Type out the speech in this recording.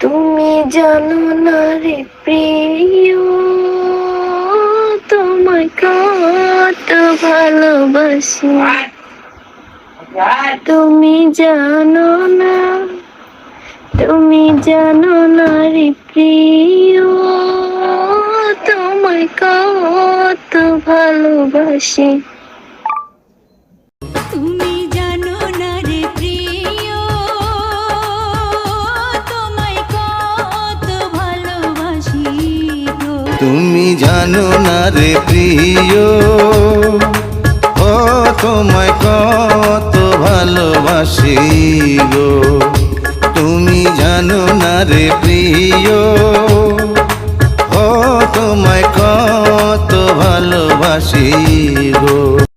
তুমি জানো না রে প্রিয়, তোমায় কত ভালোবাসি। তুমি জানো না, তুমি জানো না রে প্রিয়, তোমায় কত ভালোবাসি। তুমি জানো না রে প্রিয়, তোমায় কত ভালোবাসি গো। তুমি জানো না রে প্রিয়, ও তোমায় কত ভালোবাসি গো। তুমি জানো না রে প্রিয়, ও তোমায় কত ভালোবাসি গো।